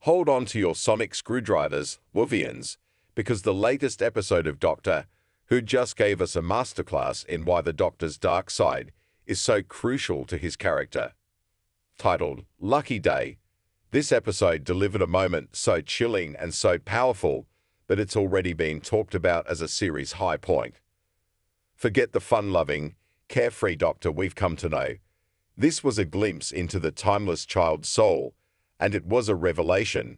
Hold on to your sonic screwdrivers, Wolvians, because the latest episode of Doctor Who just gave us a masterclass in why the Doctor's dark side is so crucial to his character. Titled Lucky Day, this episode delivered a moment so chilling and so powerful that it's already been talked about as a series high point. Forget the fun-loving, carefree Doctor we've come to know. This was a glimpse into the timeless child's soul, and it was a revelation.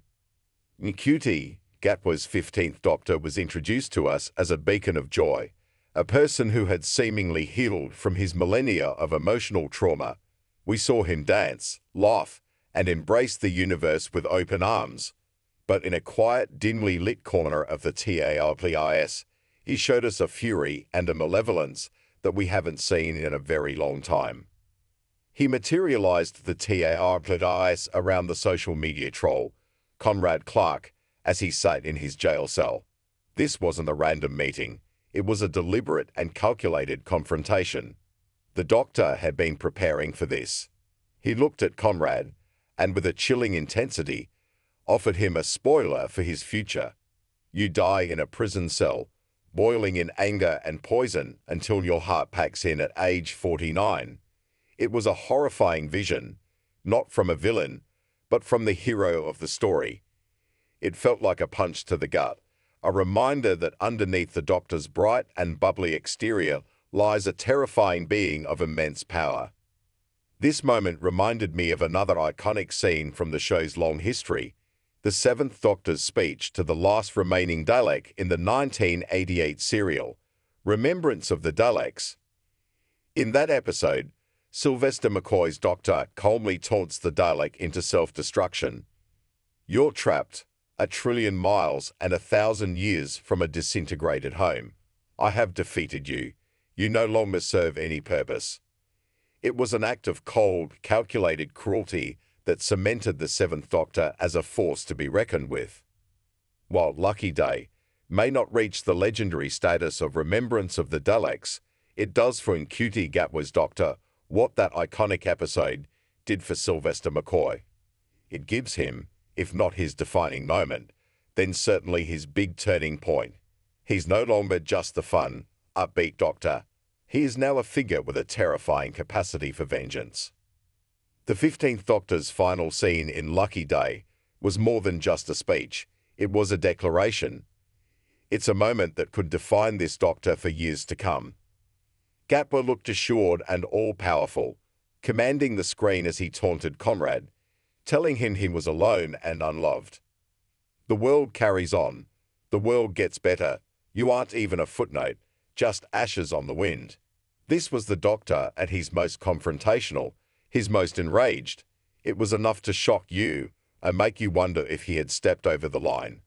Ncuti Gatwa's 15th Doctor was introduced to us as a beacon of joy, a person who had seemingly healed from his millennia of emotional trauma. We saw him dance, laugh, and embrace the universe with open arms. But in a quiet, dimly lit corner of the TARPIS, he showed us a fury and a malevolence that we haven't seen in a very long time. He materialized the TARPIS around the social media troll, Conrad Clark, as he sat in his jail cell. This wasn't a random meeting. It was a deliberate and calculated confrontation. The Doctor had been preparing for this. He looked at Conrad, and with a chilling intensity, offered him a spoiler for his future. You die in a prison cell, boiling in anger and poison until your heart packs in at age 49. It was a horrifying vision, not from a villain, but from the hero of the story. It felt like a punch to the gut, a reminder that underneath the Doctor's bright and bubbly exterior lies a terrifying being of immense power. This moment reminded me of another iconic scene from the show's long history, the Seventh Doctor's speech to the last remaining Dalek in the 1988 serial, Remembrance of the Daleks. In that episode, Sylvester McCoy's Doctor calmly taunts the Dalek into self-destruction. You're trapped, 1 trillion miles and 1,000 years from a disintegrated home. I have defeated you. You no longer serve any purpose. It was an act of cold, calculated cruelty that cemented the Seventh Doctor as a force to be reckoned with. While Lucky Day may not reach the legendary status of Remembrance of the Daleks, it does for Ncuti Gatwa's Doctor what that iconic episode did for Sylvester McCoy. It gives him, if not his defining moment, then certainly his big turning point. He's no longer just the fun, upbeat Doctor. He is now a figure with a terrifying capacity for vengeance. The 15th Doctor's final scene in Lucky Day was more than just a speech. It was a declaration. It's a moment that could define this Doctor for years to come. Gatwa looked assured and all-powerful, commanding the screen as he taunted Conrad, telling him he was alone and unloved. The world carries on. The world gets better. You aren't even a footnote, just ashes on the wind. This was the Doctor at his most confrontational, his most enraged. It was enough to shock you and make you wonder if he had stepped over the line.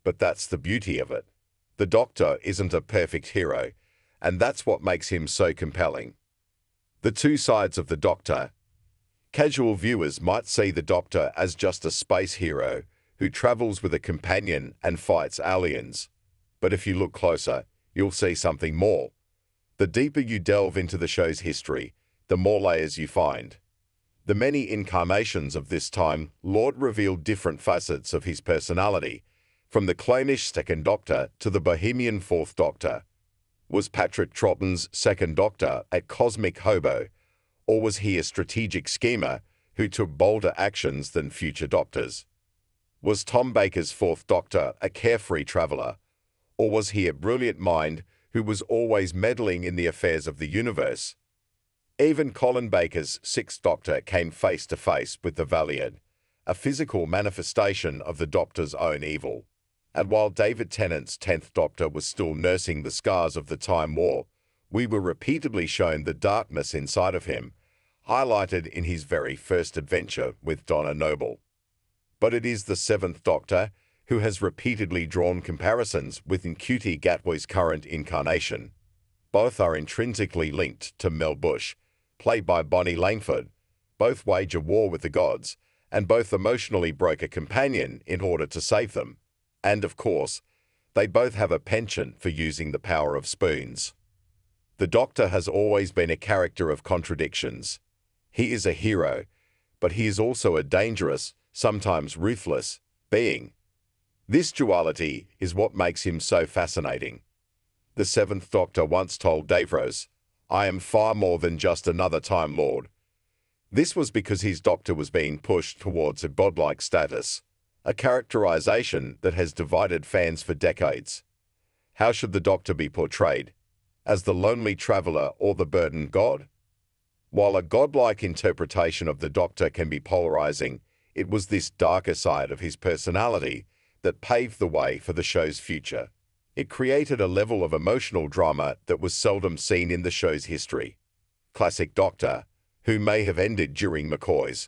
But that's the beauty of it. The Doctor isn't a perfect hero, and that's what makes him so compelling. The two sides of the Doctor. Casual viewers might see the Doctor as just a space hero who travels with a companion and fights aliens. But if you look closer, you'll see something more. The deeper you delve into the show's history, the more layers you find. The many incarnations of this Time Lord revealed different facets of his personality, from the clownish Second Doctor to the bohemian Fourth Doctor. Was Patrick Troughton's Second Doctor a cosmic hobo, or was he a strategic schemer who took bolder actions than future Doctors? Was Tom Baker's Fourth Doctor a carefree traveller, or was he a brilliant mind who was always meddling in the affairs of the universe? Even Colin Baker's Sixth Doctor came face to face with the Valiant, a physical manifestation of the Doctor's own evil. And while David Tennant's 10th Doctor was still nursing the scars of the Time War, we were repeatedly shown the darkness inside of him, highlighted in his very first adventure with Donna Noble. But it is the 7th Doctor who has repeatedly drawn comparisons with Ncuti Gatwa's current incarnation. Both are intrinsically linked to Mel Bush, played by Bonnie Langford. Both wage a war with the gods, and both emotionally broke a companion in order to save them. And of course, they both have a penchant for using the power of spoons. The Doctor has always been a character of contradictions. He is a hero, but he is also a dangerous, sometimes ruthless, being. This duality is what makes him so fascinating. The Seventh Doctor once told Davros, "I am far more than just another Time Lord." This was because his Doctor was being pushed towards a godlike status, a characterization that has divided fans for decades. How should the Doctor be portrayed? As the lonely traveler or the burdened god? While a godlike interpretation of the Doctor can be polarizing, it was this darker side of his personality that paved the way for the show's future. It created a level of emotional drama that was seldom seen in the show's history. Classic Doctor, who may have ended during McCoy's